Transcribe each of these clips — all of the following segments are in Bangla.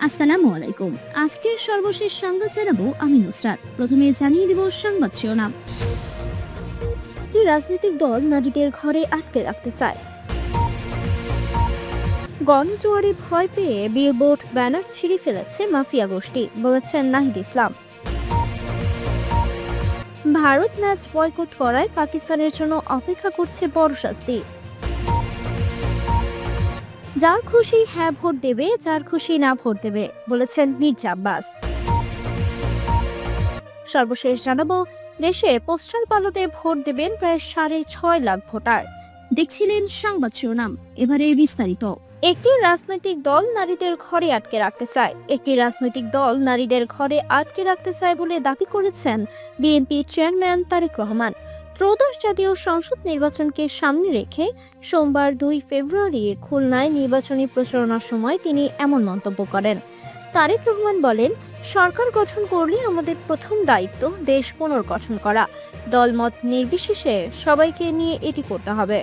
আসসালামু আলাইকুম। আজকের সর্বশেষ সংবাদ জানাবো আমি নুসরাত। প্রথমে জানিয়ে দেব সংবাদ শিরোনাম। রাজনৈতিক দল নারীদের ঘরে আটকে রাখতে চায়। গণজোয়ারে ভয় পেয়ে বিলবোর্ড ব্যানার ছিঁড়ে ফেলেছে মাফিয়া গোষ্ঠী, বলেছেন নাহিদ ইসলাম। ভারত ম্যাচ বয়কট করায় পাকিস্তানের জন্য অপেক্ষা করছে বড় শাস্তি। যার খুশি হ্যাঁ ভোট দেবে, যার খুশি না ভোট দেবে, বলেছেন মির্জা আব্বাস। সর্বশেষ জানাবো, দেশে পোস্টাল ব্যালটে ভোট দেবেন প্রায় 6.5 লাখ ভোটার। দেখছিলেন সংবাদ শিরোনাম, এবারে বিস্তারিত। একটি রাজনৈতিক দল নারীদের ঘরে আটকে রাখতে চায়। একটি রাজনৈতিক দল নারীদের ঘরে আটকে রাখতে চায় বলে দাবি করেছেন বিএনপি চেয়ারম্যান তারেক রহমান। ত্রয়োদশ জাতীয় সংসদ নির্বাচনকে সামনে রেখে সোমবার 2 ফেব্রুয়ারি খুলনায় নির্বাচনী প্রচারণার সময় তিনি এমন মন্তব্য করেন। তারেক রহমান বলেন, সরকার গঠন করলে আমাদের প্রথম দায়িত্ব দেশ পুনর্গঠন করা। দলমত নির্বিশেষে সবাইকে নিয়ে এটি করতে হবে।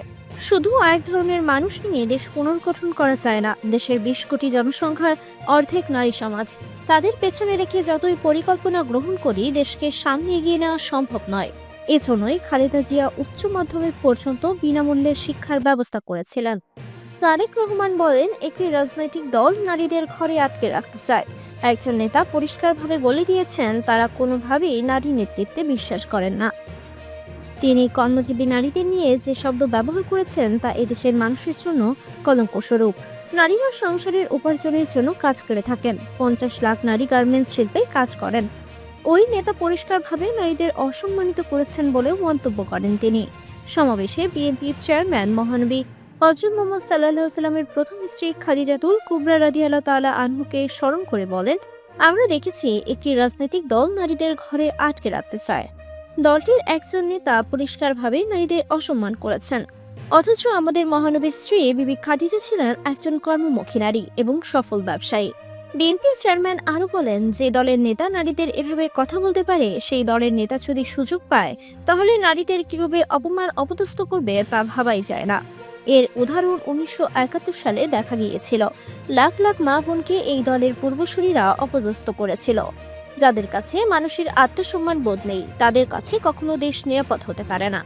শুধু এক ধরনের মানুষ নিয়ে দেশ পুনর্গঠন করা যায় না। দেশের 20 কোটি জনসংখ্যার অর্ধেক নারী সমাজ। তাদের পেছনে রেখে যতই পরিকল্পনা গ্রহণ করি, দেশকে সামনে এগিয়ে নেওয়া সম্ভব নয়। এজন্যই খালেদা জিয়া উচ্চ মাধ্যমিক পর্যন্ত বিনামূল্যে শিক্ষার ব্যবস্থা করেছিলেন। তারেক রহমান বলেন, একটি রাজনৈতিক দল নারীদের ঘরে আটকে রাখতে চায়। একজন নেতা পরিষ্কারভাবে বলে দিয়েছেন, তারা কোনোভাবেই নারী নেতৃত্বে বিশ্বাস করেন না। তিনি কর্মজীবী নারীদের নিয়ে যে শব্দ ব্যবহার করেছেন তা এদেশের মানুষের জন্য কলঙ্কস্বরূপ। নারীরা সংসারের উপার্জনের জন্য কাজ করে থাকেন। 50 লাখ নারী গার্মেন্টস শিল্পে কাজ করেন। ওই নেতা পরিষ্কারভাবে নারীদের অসম্মানিত করেছেন বলেও মন্তব্য করেন তিনি। সমাবেশে বিএনপি চেয়ারম্যান মহানবী হযরত মুহাম্মদ সাল্লাল্লাহু আলাইহি সাল্লামের প্রথম স্ত্রী খাদিজাতুল কুবরা রাদিয়াল্লাহু তাআলা আনহুকে স্মরণ করে বলেন, আমরা দেখেছি একটি রাজনৈতিক দল নারীদের ঘরে আটকে রাখতে চায়। দলটির একজন নেতা পরিষ্কারভাবে নারীদের অসম্মান করেছেন, অথচ আমাদের মহানবীর স্ত্রী বিবি খাদিজা ছিলেন একজন কর্মমুখী নারী এবং সফল ব্যবসায়ী। বিএনপি চেয়ারম্যান আরো বলেন, যে দলের নেতা নারীদের এভাবে কথা বলতে পারে, সেই দলের নেতা যদি সুযোগ পায় তাহলে নারীদের কিভাবে অপমান অপদস্থ করবে তা ভাবাই যায় না। এর উদাহরণ 1971 সালে দেখা গিয়েছিল। লাখ লাখ মা বোনকে এই দলের পূর্বসূরীরা অপদস্থ করেছিল। যাদের কাছে মানুষের আত্মসম্মান বোধ নেই, তাদের কাছে কখনো দেশ নিরাপদ হতে পারে না।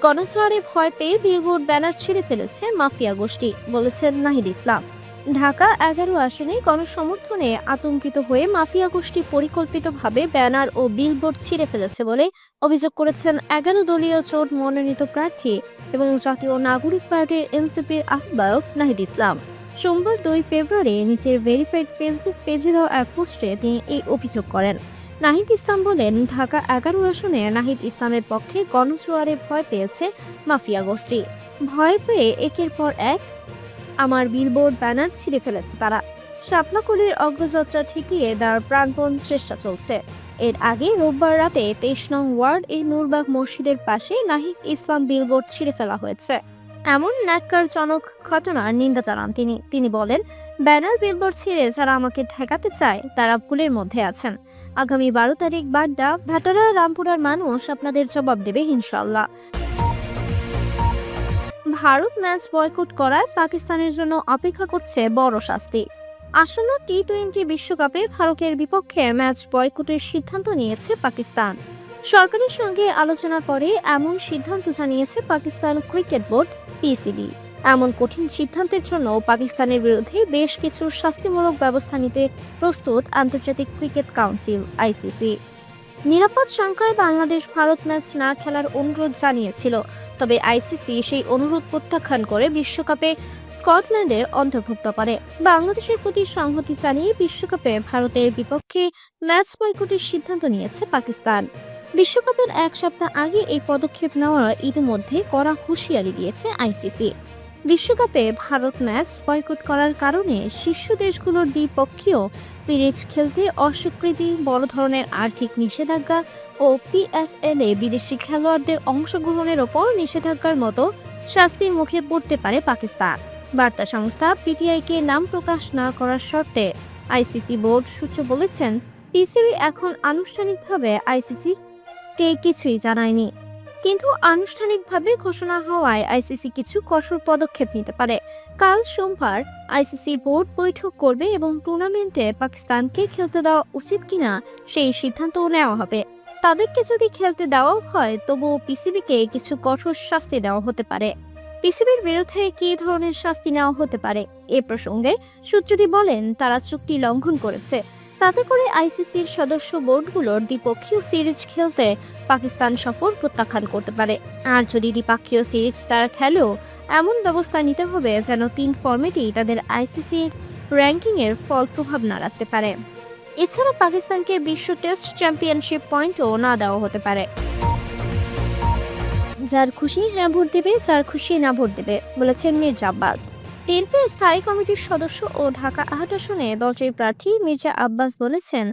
গণজোয়ারে ভয় পেয়ে বিলবোর্ড ব্যানার ছিঁড়ে ফেলেছে মাফিয়া গোষ্ঠী, বলেছেন নাহিদ ইসলাম। ঢাকা 11 আসনে গণসমর্থনে আতঙ্কিত হয়ে মাফিয়া গোষ্ঠী পরিকল্পিতভাবে ব্যানার ও বিলবোর্ড ছিঁড়ে ফেলেছে বলে অভিযোগ করেছেন 11 দলীয় জোট মনোনীত প্রার্থী এবং জাতীয় নাগরিক পার্টির এনসিপির আহ্বায়ক নাহিদ ইসলাম। সোমবার 2 ফেব্রুয়ারি নিজের ভেরিফাইড ফেসবুক পেজে দেওয়া এক পোস্টে তিনি এই অভিযোগ করেন। নাহিদ ইসলাম বলেন, ঢাকা 11 আসনে নাহিদ ইসলামের পক্ষে গণজোয়ারে ভয় পেয়েছে মাফিয়া গোষ্ঠী। ভয় পেয়ে একের পর এক আমার বিলবোর্ড ব্যানার ছিঁড়ে ফেলেছে তারা। শাপলাকলির অগ্রযাত্রা ঠেকিয়ে দেওয়ার প্রাণপণ চেষ্টা চলছে। এর আগে রোববার রাতে 23 নং ওয়ার্ড নূরবাগ মসজিদের পাশে নাহিদ ইসলাম বিলবোর্ড ছিঁড়ে ফেলা হয়েছে। এমন ন্যাক্কারজনক ঘটনার নিন্দা জানান তিনি বলেন, ব্যানার বিলবোর্ড ছিঁড়ে যারা আমাকে ঠেকাতে চায় তারা ভুলের মধ্যে আছেন। আগামী 12 তারিখ বাড্ডা, ভাটারা, রামপুরার মানুষ আপনাদের জবাব দেবে ইনশাআল্লাহ। ভারত ম্যাচ বয়কট করায় পাকিস্তানের জন্য অপেক্ষা করছে বড় শাস্তি। আসন্ন টি-20 বিশ্বকাপে ভারতের বিপক্ষে ম্যাচ বয়কটের সিদ্ধান্ত নিয়েছে পাকিস্তান। সরকারের সঙ্গে আলোচনা করে এমন সিদ্ধান্ত জানিয়েছে পাকিস্তান ক্রিকেট বোর্ড পিসিবি। এমন কঠিন সিদ্ধান্তের জন্য পাকিস্তানের বিরুদ্ধে বেশ কিছু শাস্তিমূলক ব্যবস্থা নিতে প্রস্তুত আন্তর্জাতিক ক্রিকেট কাউন্সিল আইসিসি। নিরাপদ সংখ্যায় বাংলাদেশ ভারত ম্যাচ না খেলার অনুরোধ জানিয়েছিল, তবে আইসিসি সেই অনুরোধ প্রত্যাখ্যান করে বিশ্বকাপে স্কটল্যান্ডের অন্তর্ভুক্ত করে। বাংলাদেশের প্রতি সংহতি জানিয়ে বিশ্বকাপে ভারতের বিপক্ষে ম্যাচ বয়কটের সিদ্ধান্ত নিয়েছে পাকিস্তান। বিশ্বকাপের এক সপ্তাহ আগে এই পদক্ষেপ নেওয়ার ইতিমধ্যে কড়া হুঁশিয়ারি দিয়েছে আইসিসি। বিশ্বকাপে ভারত ম্যাচ বয়কট করার কারণে শীর্ষ দেশগুলোর দ্বিপক্ষীয় সিরিজ খেলতে অস্বীকৃতি, বড় ধরনের আর্থিক নিষেধাজ্ঞা ও পিএসএল এ বিদেশি খেলোয়াড়দের অংশগ্রহণের ওপর নিষেধাজ্ঞার মতো শাস্তির মুখে পড়তে পারে পাকিস্তান। বার্তা সংস্থা পিটিআইকে নাম প্রকাশ না করার শর্তে আইসিসি বোর্ড সূত্র বলেছেন, পিসিবি এখন আনুষ্ঠানিকভাবে আইসিসি কে কিছুই জানায়নি। কিন্তু আনুষ্ঠানিকভাবে ঘোষণা হওয়ায় আইসিসি কিছু কঠোর পদক্ষেপ নিতে পারে। কাল সোমবার আইসিসি বোর্ড বৈঠক করবে এবং টুর্নামেন্টে পাকিস্তানকে খেলতে দেওয়া উচিত কিনা সেই সিদ্ধান্ত নেওয়া হবে। তাদেরকে যদি খেলতে দেওয়াও হয় তবুও পিসিবিকে কিছু কঠোর শাস্তি দেওয়া হতে পারে। পিসিবির বিরুদ্ধে কী ধরনের শাস্তি নেওয়া হতে পারে এ প্রসঙ্গে সূত্রটি বলেন, তারা চুক্তি লঙ্ঘন করেছে। তাতে করে আইসিসির সদস্য বোর্ডগুলোর দ্বিপক্ষীয় সিরিজ খেলতে পাকিস্তান সফর প্রত্যাখ্যান করতে পারে। আর যদি দ্বিপক্ষীয় সিরিজ তারা খেলেও এমন ব্যবস্থা নিতে হবে যেন 3 ফরম্যাটেই তাদের আইসিসির র্যাঙ্কিংয়ের ফল প্রভাব না রাখতে পারে। এছাড়া পাকিস্তানকে বিশ্ব টেস্ট চ্যাম্পিয়নশিপ পয়েন্টও না দেওয়া হতে পারে। যার খুশি হ্যাঁ ভোট দেবে, যার খুশি না ভোট দেবে, বলেছেন মির্জা আব্বাস। বিএনপির স্থায়ী কমিটির সদস্য ও ঢাকা ৮ আসনে দলটির প্রার্থী মির্জা আব্বাস বলেছেন,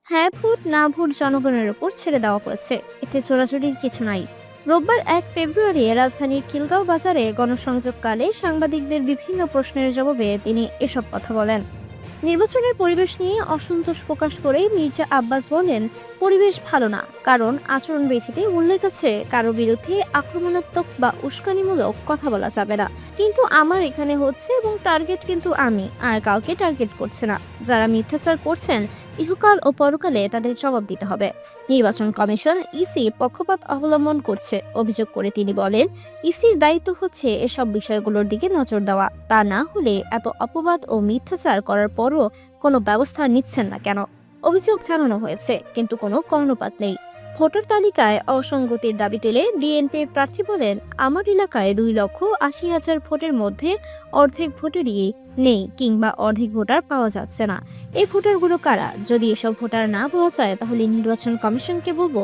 হ্যাঁ ভোট না ভোট জনগণের উপর ছেড়ে দেওয়া হয়েছে, এতে চোরাচুরির কিছু নাই। রোববার ১ ফেব্রুয়ারি রাজধানীর খিলগাঁও বাজারে গণসংযোগকালে সাংবাদিকদের বিভিন্ন প্রশ্নের জবাবে তিনি এসব কথা বলেন। নির্বাচনের পরিবেশ নিয়ে অসন্তোষ প্রকাশ করে মির্জা আব্বাস বলেন, পরিবেশ ভালো না, কারণ আচরণবিধিতে উল্লেখ আছে কারো বিরুদ্ধে আক্রমণাত্মক বা উস্কানিমূলক কথা বলা যাবে না। কিন্তু আমার এখানে হচ্ছে এবং টার্গেট কিন্তু আমি, আর কাউকে টার্গেট করছে না। যারা মিথ্যাচার করছেন ইহকাল ও পরকালে তাদের জবাব দিতে হবে। নির্বাচন কমিশন ইসি পক্ষপাত অবলম্বন করছে অভিযোগ করে তিনি বলেন, ইসির দায়িত্ব হচ্ছে এসব বিষয়গুলোর দিকে নজর দেওয়া। তা না হলে এত অপবাদ ও মিথ্যাচার করার পরও কোনো ব্যবস্থা নিচ্ছেন না কেন? অভিযোগ জানানো হয়েছে কিন্তু কোনো কর্ণপাত নেই। ভোটার তালিকায় অসঙ্গতির দাবি তুলে বিএনপির প্রার্থী বলেন, আমার এলাকায় 2,80,000 ভোটের মধ্যে অর্ধেক ভোটারই নেই কিংবা অর্ধেক ভোটার পাওয়া যাচ্ছে না। এই ভোটারগুলো কারা? যদি এসব ভোটার না পাওয়া যায় তাহলে নির্বাচন কমিশনকে বলবো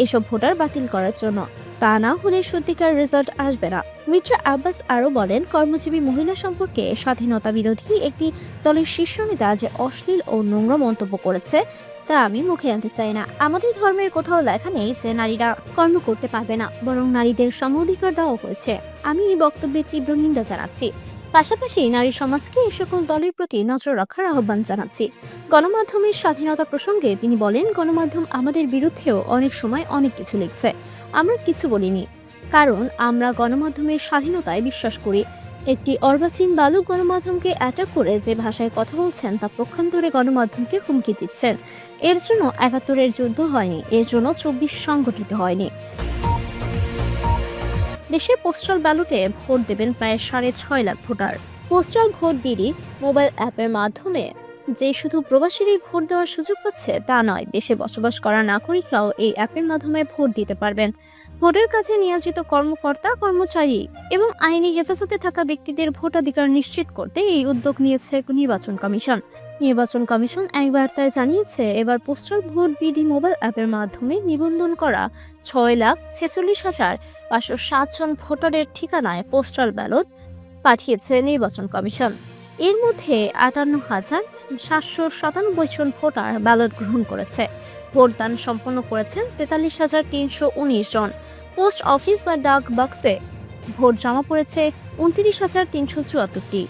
এসব ভোটার বাতিল করার জন্য। তা না হলে সত্যিকার রেজাল্ট আসবে না। মির্জা আব্বাস আরও বলেন, কর্মজীবী মহিলা সম্পর্কে স্বাধীনতা বিরোধী একটি দলের শীর্ষ নেতা যে অশ্লীল ও নোংরা মন্তব্য করেছে তা আমি মুখে আনতে চাই না। আমাদের ধর্মের কোথাও লেখা নেই যে নারীরা কর্ম করতে পারবে না, বরং নারীদের সম অধিকার দেওয়া হয়েছে। আমি এই বক্তব্যের তীব্র নিন্দা জানাচ্ছি। পাশাপাশি নারী সমাজকে এ সকল দলের প্রতি নজর রাখার আহ্বান জানাচ্ছি। গণমাধ্যমের স্বাধীনতা প্রসঙ্গে তিনি বলেন, গণমাধ্যম আমাদের বিরুদ্ধেও অনেক সময় অনেক কিছু লিখছে, আমরা কিছু বলিনি, কারণ আমরা গণমাধ্যমের স্বাধীনতায় বিশ্বাস করি। একটি অর্বাচীন বালক গণমাধ্যমকে অ্যাটাক করে যে ভাষায় কথা বলছেন তা পক্ষান্তরে গণমাধ্যমকে হুমকি দিচ্ছেন। এর জন্য ৭১-এর যুদ্ধ হয়নি, এর জন্য ২৪ সংগঠিত হয়নি। দেশে পোস্টাল ব্যালটে ভোট দেবেন প্রায় ৬.৫ lakh voter. Postal vote BD mobile অ্যাপের মাধ্যমে যে শুধু প্রবাসীরাই ভোট দেওয়ার সুযোগ পাচ্ছে তা নয়, দেশে বসবাস করা নাগরিকরাও এই অ্যাপের মাধ্যমে ভোট দিতে পারবেন। ভোটের কাছে নিয়োজিত কর্মকর্তা, কর্মচারী এবং আইনি হেফাজতে থাকা ব্যক্তিদের ভোটাধিকার নিশ্চিত করতে এই উদ্যোগ নিয়েছে নির্বাচন কমিশন। নির্বাচন কমিশন এক বার্তায় জানিয়েছে, এবার পোস্টাল ভোট বিডি মোবাইল অ্যাপের মাধ্যমে নিবন্ধন করা ৬,৪৬,৫০৭ জন ভোটারের ঠিকানায় পোস্টাল ব্যালট পাঠিয়েছে নির্বাচন কমিশন। এর মধ্যে ৫৮,৭৯৭ জন ভোটার ব্যালট গ্রহণ করেছে। ভোটদান সম্পন্ন করেছেন ৪৩,৩১৯ জন। পোস্ট অফিস বা ডাক বাক্সে ভোট জমা পড়েছে ২৯,৩৭৪টি।